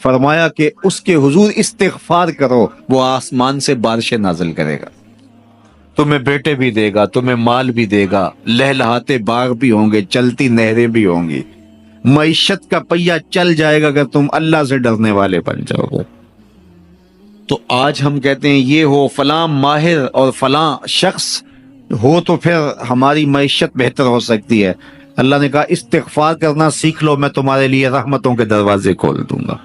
فرمایا کہ اس کے حضور استغفار کرو، وہ آسمان سے بارشیں نازل کرے گا، تمہیں بیٹے بھی دے گا، تمہیں مال بھی دے گا، لہلہاتے باغ بھی ہوں گے، چلتی نہریں بھی ہوں گی، معیشت کا پہیہ چل جائے گا اگر تم اللہ سے ڈرنے والے بن جاؤ گے۔ تو آج ہم کہتے ہیں یہ ہو فلاں ماہر اور فلاں شخص ہو تو پھر ہماری معیشت بہتر ہو سکتی ہے۔ اللہ نے کہا استغفار کرنا سیکھ لو، میں تمہارے لیے رحمتوں کے دروازے کھول دوں گا،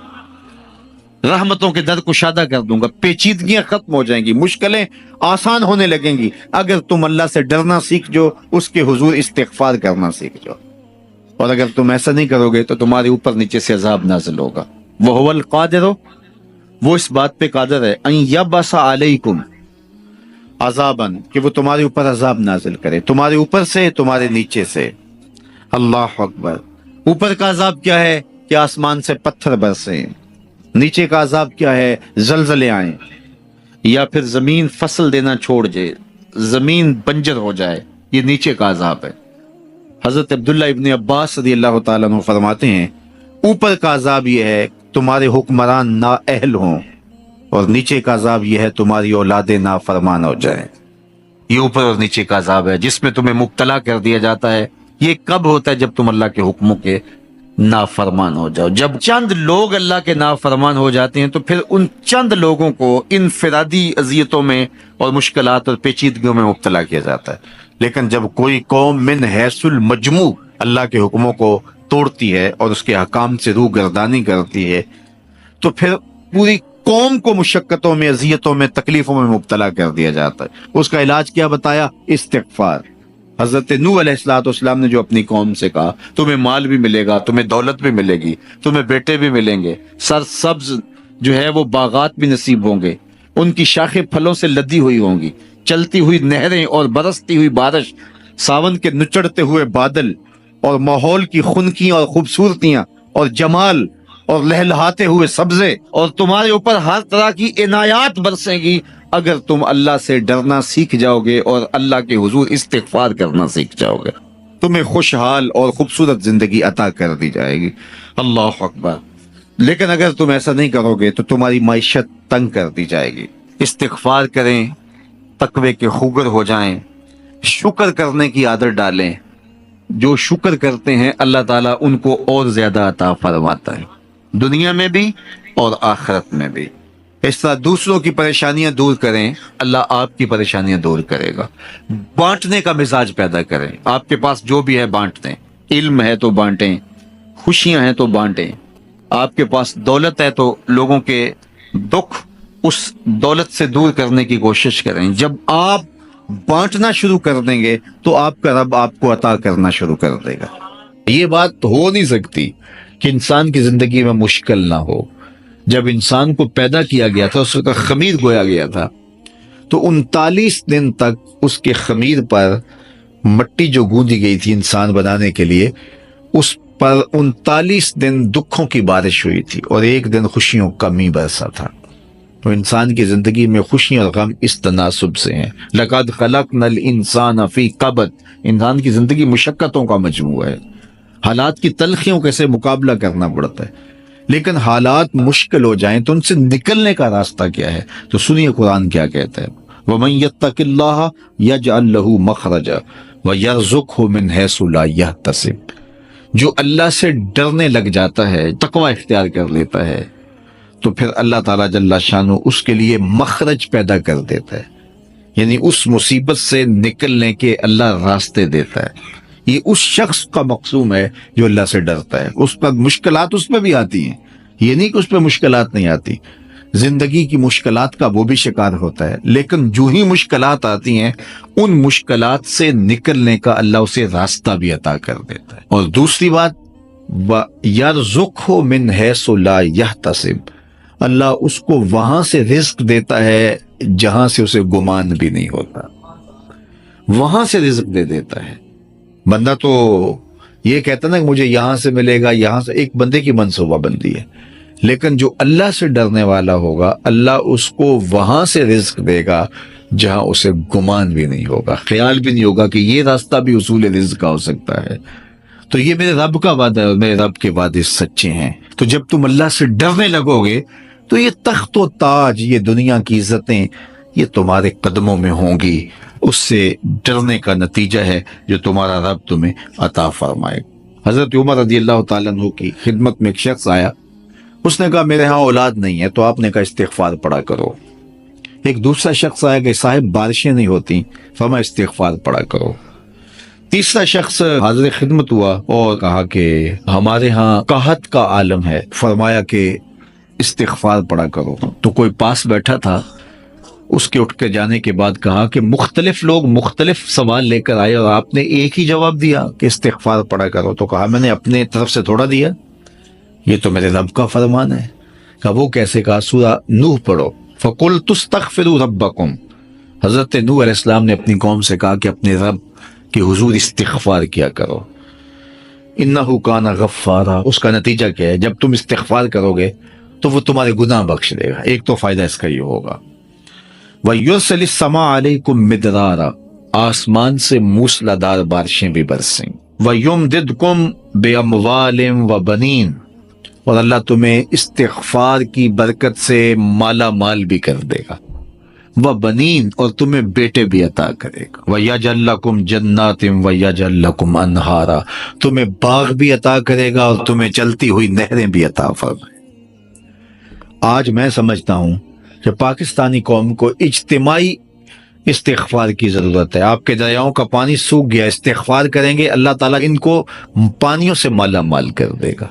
رحمتوں کے در کشادہ کر دوں گا، پیچیدگیاں ختم ہو جائیں گی، مشکلیں آسان ہونے لگیں گی اگر تم اللہ سے ڈرنا سیکھ جو، اس کے حضور استغفار کرنا سیکھ جاؤ۔ اور اگر تم ایسا نہیں کرو گے تو تمہارے اوپر نیچے سے عذاب نازل ہوگا۔ وَهُوَ الْقَادِرُ، وہ اس بات پہ قادر ہے، ان یبعث علیکم عذاباً، کہ وہ تمہارے اوپر عذاب نازل کرے، تمہارے اوپر سے، تمہارے نیچے سے۔ اللہ اکبر۔ اوپر کا عذاب کیا ہے کہ آسمان سے پتھر برسیں، نیچے کا عذاب کیا ہے زلزلے آئیں، یا پھر زمین فصل دینا چھوڑ جائے، زمین بنجر ہو جائے، یہ نیچے کا عذاب ہے۔ حضرت عبداللہ ابن عباس رضی اللہ تعالیٰ عنہ فرماتے ہیں اوپر کا عذاب یہ ہے تمہارے حکمران نااہل ہوں، اور نیچے کا عذاب یہ ہے تمہاری اولادیں نافرمان ہو جائیں۔ یہ اوپر اور نیچے کا عذاب ہے جس میں تمہیں مبتلا کر دیا جاتا ہے۔ یہ کب ہوتا ہے؟ جب تم اللہ کے حکموں کے نافرمان ہو جاؤ۔ جب چند لوگ اللہ کے نافرمان ہو جاتے ہیں تو پھر ان چند لوگوں کو انفرادی اذیتوں میں اور مشکلات اور پیچیدگیوں میں مبتلا کیا جاتا ہے۔ لیکن جب کوئی قوم من حیث المجموع اللہ کے حکموں کو توڑتی ہے اور اس کے حکام سے روح گردانی کرتی ہے تو پھر پوری قوم کو مشقتوں میں، اذیتوں میں، تکلیفوں میں مبتلا کر دیا جاتا ہے۔ اس کا علاج کیا بتایا؟ استغفار۔ حضرت نوح علیہ السلام نے جو اپنی قوم سے کہا تمہیں مال بھی ملے گا، تمہیں دولت بھی ملے گی، تمہیں بیٹے بھی ملیں گے، سرسبز جو ہے وہ باغات بھی نصیب ہوں گے، ان کی شاخیں پھلوں سے لدی ہوئی ہوں گی، چلتی ہوئی نہریں اور برستی ہوئی بارش، ساون کے نچڑتے ہوئے بادل، اور ماحول کی خنکیاں اور خوبصورتیاں اور جمال اور لہلہاتے ہوئے سبزے، اور تمہارے اوپر ہر طرح کی عنایات برسیں گی اگر تم اللہ سے ڈرنا سیکھ جاؤ گے اور اللہ کے حضور استغفار کرنا سیکھ جاؤ گے، تمہیں خوشحال اور خوبصورت زندگی عطا کر دی جائے گی۔ اللہ اکبر۔ لیکن اگر تم ایسا نہیں کرو گے تو تمہاری معیشت تنگ کر دی جائے گی۔ استغفار کریں، تقوی کے خوگر ہو جائیں، شکر کرنے کی عادت ڈالیں۔ جو شکر کرتے ہیں اللہ تعالیٰ ان کو اور زیادہ عطا فرماتا ہے، دنیا میں بھی اور آخرت میں بھی۔ اس طرح دوسروں کی پریشانیاں دور کریں، اللہ آپ کی پریشانیاں دور کرے گا۔ بانٹنے کا مزاج پیدا کریں، آپ کے پاس جو بھی ہے بانٹ دیں، علم ہے تو بانٹیں، خوشیاں ہیں تو بانٹیں، آپ کے پاس دولت ہے تو لوگوں کے دکھ اس دولت سے دور کرنے کی کوشش کریں۔ جب آپ بانٹنا شروع کر دیں گے تو آپ کا رب آپ کو عطا کرنا شروع کر دے گا۔ یہ بات ہو نہیں سکتی کہ انسان کی زندگی میں مشکل نہ ہو۔ جب انسان کو پیدا کیا گیا تھا، اس کا خمیر گویا گیا تھا، تو 39 دن تک اس کے خمیر پر مٹی جو گوندی گئی تھی انسان بنانے کے لیے، اس پر 39 دن دکھوں کی بارش ہوئی تھی اور ایک دن خوشیوں کا می برسا تھا۔ تو انسان کی زندگی میں خوشیاں اور غم اس تناسب سے ہیں۔ لَقَدْ خَلَقْنَا الْإِنسَانَ فِي قَبْضٍ، انسان کی زندگی مشقتوں کا مجموعہ ہے، حالات کی تلخیوں کے سے مقابلہ کرنا پڑتا ہے۔ لیکن حالات مشکل ہو جائیں تو ان سے نکلنے کا راستہ کیا ہے؟ تو سنیے قرآن کیا کہتا ہے، وَمَن يَتَّقِ اللَّهَ يَجْعَل لَّهُ مَخْرَجًا وَيَرْزُقْهُ مِنْ حَيْثُ لَا يَحْتَسِبُ، جو اللہ سے ڈرنے لگ جاتا ہے، تقوی اختیار کر لیتا ہے، تو پھر اللہ تعالیٰ جل شانہ اس کے لیے مخرج پیدا کر دیتا ہے، یعنی اس مصیبت سے نکلنے کے اللہ راستے دیتا ہے۔ یہ اس شخص کا مقصوم ہے جو اللہ سے ڈرتا ہے۔ اس پر مشکلات اس پہ بھی آتی ہیں، یہ نہیں کہ اس پہ مشکلات نہیں آتی، زندگی کی مشکلات کا وہ بھی شکار ہوتا ہے، لیکن جو ہی مشکلات آتی ہیں ان مشکلات سے نکلنے کا اللہ اسے راستہ بھی عطا کر دیتا ہے۔ اور دوسری بات، وَيَرْزُقْهُ مِنْ حَيْثُ لَا يَحْتَسِبُ، اللہ اس کو وہاں سے رزق دیتا ہے جہاں سے اسے گمان بھی نہیں ہوتا، وہاں سے رزق دے دیتا ہے۔ بندہ تو یہ کہتا نا کہ مجھے یہاں سے ملے گا، یہاں سے، ایک بندے کی منصوبہ بندی ہے، لیکن جو اللہ سے ڈرنے والا ہوگا اللہ اس کو وہاں سے رزق دے گا جہاں اسے گمان بھی نہیں ہوگا، خیال بھی نہیں ہوگا کہ یہ راستہ بھی حصول رزق کا ہو سکتا ہے۔ تو یہ میرے رب کا وعدہ ہے اور میرے رب کے وعدے سچے ہیں۔ تو جب تم اللہ سے ڈرنے لگو گے تو یہ تخت و تاج، یہ دنیا کی عزتیں، یہ تمہارے قدموں میں ہوں گی۔ اس سے ڈرنے کا نتیجہ ہے جو تمہارا رب تمہیں عطا فرمائے۔ حضرت عمر رضی اللہ تعالیٰ عنہ کی خدمت میں ایک شخص آیا، اس نے کہا میرے ہاں اولاد نہیں ہے، تو آپ نے کہا استغفار پڑھا کرو۔ ایک دوسرا شخص آیا کہ صاحب بارشیں نہیں ہوتی، فرمایا استغفار پڑھا کرو۔ تیسرا شخص حاضر خدمت ہوا اور کہا کہ ہمارے ہاں قحط کا عالم ہے، فرمایا کہ استغفار پڑھا کرو۔ تو کوئی پاس بیٹھا تھا، اس کے اٹھ کے جانے کے بعد کہا کہ مختلف لوگ مختلف سوال لے کر آئے اور آپ نے ایک ہی جواب دیا کہ استغفار پڑھا کرو۔ تو کہا میں نے اپنے طرف سے تھوڑا دیا، یہ تو میرے رب کا فرمان ہے۔ کہا وہ کیسے؟ کہا سورہ نوح پڑھو، فَقُلْتُ اسْتَغْفِرُوا رَبَّكُمْ۔ حضرت نوح علیہ السلام نے اپنی قوم سے کہا کہ اپنے رب کے حضور استغفار کیا کرو، اِنَّهُ كَانَ غَفَّارًا۔ اس کا نتیجہ کیا ہے؟ جب تم استغفار کرو گے تو وہ تمہارے گناہ بخش دے گا۔ ایک تو فائدہ اس کا یہ ہوگا، وَيُرْسِلِ السَّمَاءَ عَلَيْكُمْ مِدْرَارًا، آسمان سے موسلادھار بارشیں بھی برسیں، وَيُمْدِدْكُمْ بِأَمْوَالٍ وَبَنِينَ، اور اللہ تمہیں استغفار کی برکت سے مالا مال بھی کر دے گا، وَبَنِينَ، اور تمہیں بیٹے بھی عطا کرے گا، وَيَجْعَلْ لَكُمْ جَنَّاتٍ وَيَجْعَلْ لَكُمْ أَنْهَارًا، تمہیں باغ بھی عطا کرے گا اور تمہیں چلتی ہوئی نہریں بھی عطا فرمائے۔ آج میں سمجھتا ہوں کہ پاکستانی قوم کو اجتماعی استغفار کی ضرورت ہے۔ آپ کے دریاؤں کا پانی سوکھ گیا، استغفار کریں گے اللہ تعالیٰ ان کو پانیوں سے مالا مال کر دے گا،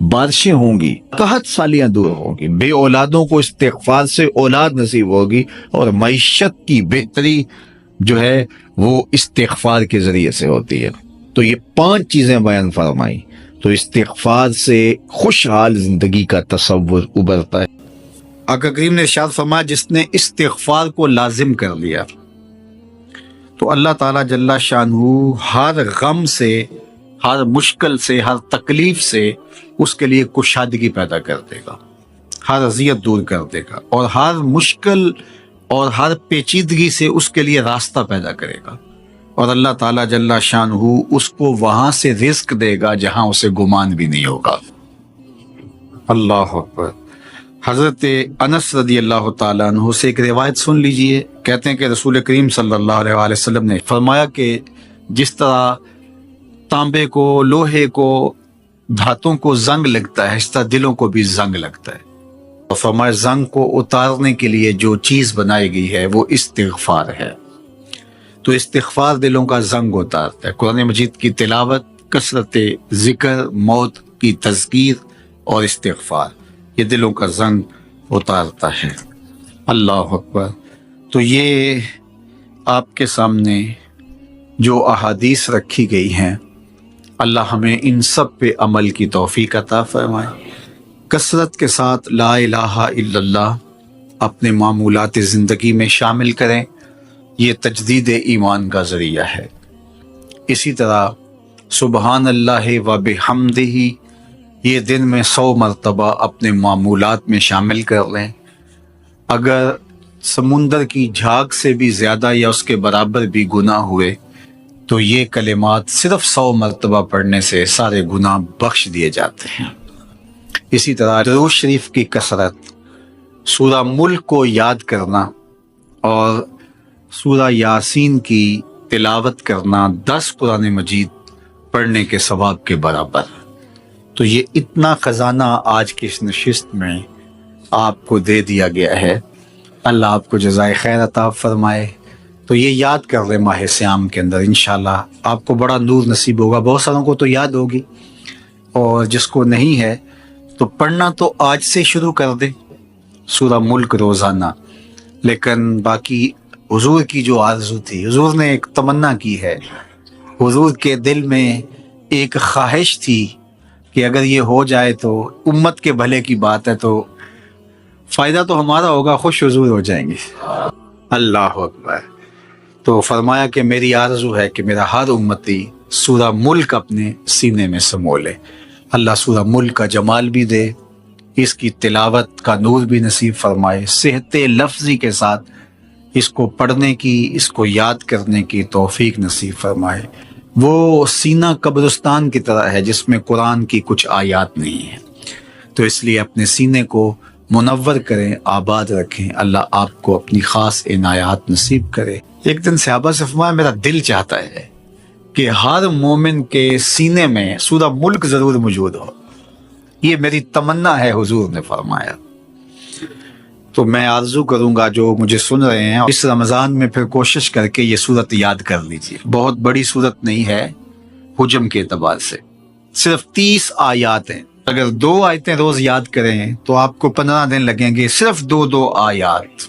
بارشیں ہوں گی، قحط سالیاں دور ہوں گی، بے اولادوں کو استغفار سے اولاد نصیب ہوگی، اور معیشت کی بہتری جو ہے وہ استغفار کے ذریعے سے ہوتی ہے۔ تو یہ 5 چیزیں بیان فرمائی، تو استغفار سے خوشحال زندگی کا تصور ابھرتا ہے۔ آقا کریم نے ارشاد فرمایا جس نے استغفار کو لازم کر لیا تو اللہ تعالیٰ جل شانہ ہر غم سے، ہر مشکل سے، ہر تکلیف سے اس کے لیے کشادگی پیدا کر دے گا، ہر اذیت دور کر دے گا، اور ہر مشکل اور ہر پیچیدگی سے اس کے لیے راستہ پیدا کرے گا، اور اللہ تعالیٰ جل شانہ اس کو وہاں سے رزق دے گا جہاں اسے گمان بھی نہیں ہوگا۔ اللہ اکبر۔ حضرت انس رضی اللہ تعالیٰ عنہ سے ایک روایت سن لیجئے، کہتے ہیں کہ رسول کریم صلی اللہ علیہ وآلہ وسلم نے فرمایا کہ جس طرح تانبے کو، لوہے کو، دھاتوں کو زنگ لگتا ہے، اس طرح دلوں کو بھی زنگ لگتا ہے، اور فرمایا زنگ کو اتارنے کے لیے جو چیز بنائی گئی ہے وہ استغفار ہے۔ تو استغفار دلوں کا زنگ اتارتا ہے۔ قرآن مجید کی تلاوت، کثرت ذکر، موت کی تذکیر اور استغفار، یہ دلوں کا زنگ اتارتا ہے۔ اللہ اکبر۔ تو یہ آپ کے سامنے جو احادیث رکھی گئی ہیں، اللہ ہمیں ان سب پہ عمل کی توفیق عطا فرمائے۔ کثرت کے ساتھ لا الہ الا اللہ اپنے معمولات زندگی میں شامل کریں، یہ تجدید ایمان کا ذریعہ ہے۔ اسی طرح سبحان اللہ و بحمدہ یہ دن میں 100 مرتبہ اپنے معمولات میں شامل کر لیں۔ اگر سمندر کی جھاگ سے بھی زیادہ یا اس کے برابر بھی گناہ ہوئے تو یہ کلمات صرف 100 مرتبہ پڑھنے سے سارے گناہ بخش دیے جاتے ہیں۔ اسی طرح درود شریف کی کثرت، سورہ ملک کو یاد کرنا اور سورہ یاسین کی تلاوت کرنا 10 قرآن مجید پڑھنے کے ثواب کے برابر۔ تو یہ اتنا خزانہ آج کی اس نشست میں آپ کو دے دیا گیا ہے، اللہ آپ کو جزائے خیر عطا فرمائے۔ تو یہ یاد کر لیں ماہ سیام کے اندر، انشاءاللہ آپ کو بڑا نور نصیب ہوگا۔ بہت ساروں کو تو یاد ہوگی، اور جس کو نہیں ہے تو پڑھنا تو آج سے شروع کر دیں سورہ ملک روزانہ۔ لیکن باقی حضور کی جو آرزو تھی، حضور نے ایک تمنا کی ہے، حضور کے دل میں ایک خواہش تھی کہ اگر یہ ہو جائے تو امت کے بھلے کی بات ہے، تو فائدہ تو ہمارا ہوگا، خوش حضور ہو جائیں گے۔ اللہ اکبر۔ تو فرمایا کہ میری آرزو ہے کہ میرا ہر امتی سورہ ملک اپنے سینے میں سمو لے۔ اللہ سورہ ملک کا جمال بھی دے، اس کی تلاوت کا نور بھی نصیب فرمائے، صحت لفظی کے ساتھ اس کو پڑھنے کی، اس کو یاد کرنے کی توفیق نصیب فرمائے۔ وہ سینہ قبرستان کی طرح ہے جس میں قرآن کی کچھ آیات نہیں ہیں، تو اس لیے اپنے سینے کو منور کریں، آباد رکھیں، اللہ آپ کو اپنی خاص عنایات نصیب کرے۔ ایک دن صحابہ سے فرمایا میرا دل چاہتا ہے کہ ہر مومن کے سینے میں سورہ ملک ضرور موجود ہو، یہ میری تمنا ہے، حضور نے فرمایا۔ تو میں آرزو کروں گا جو مجھے سن رہے ہیں اس رمضان میں پھر کوشش کر کے یہ سورت یاد کر لیجیے۔ بہت بڑی سورت نہیں ہے حجم کے اعتبار سے، صرف 30 آیات ہیں۔ اگر 2 آیتیں روز یاد کریں تو آپ کو 15 دن لگیں گے، صرف 2 آیات۔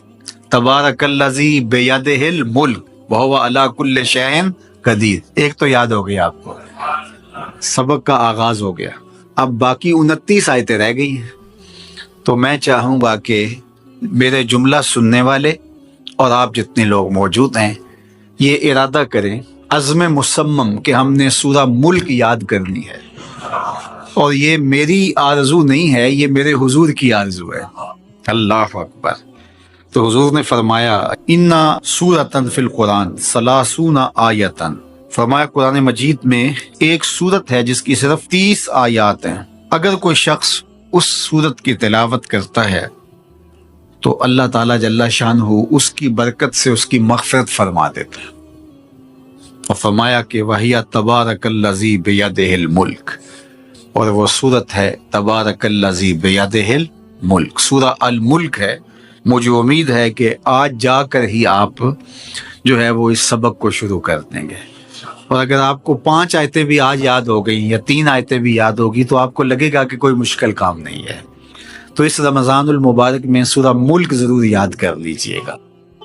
تبارک الذی بیدہ الملک وہو علی کل شیء قدیر، ایک تو یاد ہو گیا آپ کو، سبق کا آغاز ہو گیا۔ اب باقی 29 آیتیں رہ گئی ہیں، تو میں چاہوں گا کہ میرے جملہ سننے والے اور آپ جتنے لوگ موجود ہیں یہ ارادہ کریں، عزم مصمم کہ ہم نے سورہ ملک یاد کرنی ہے، اور یہ میری آرزو نہیں ہے، یہ میرے حضور کی آرزو ہے۔ اللہ اکبر۔ تو حضور نے فرمایا اِنَّ سورۃ فی القرآن 30 آیۃ، فرمایا قرآن مجید میں ایک سورت ہے جس کی صرف 30 آیات ہیں، اگر کوئی شخص اس سورت کی تلاوت کرتا ہے تو اللہ تعالیٰ جل شانہ اس کی برکت سے اس کی مغفرت فرما دیتا ہے۔ اور فرمایا کہ وَهِيَ تَبَارَكَ الَّذِي بِيَدِهِ الْمُلْكُ، اور وہ سورت ہے تبارک الذی بیدہ الملک، سورہ الملک ہے۔ مجھے امید ہے کہ آج جا کر ہی آپ جو ہے وہ اس سبق کو شروع کر دیں گے، اور اگر آپ کو 5 آیتیں بھی آج یاد ہو گئی یا 3 آیتیں بھی یاد ہوگی تو آپ کو لگے گا کہ کوئی مشکل کام نہیں ہے۔ تو اس رمضان المبارک میں سورہ ملک ضرور یاد کر لیجئے گا۔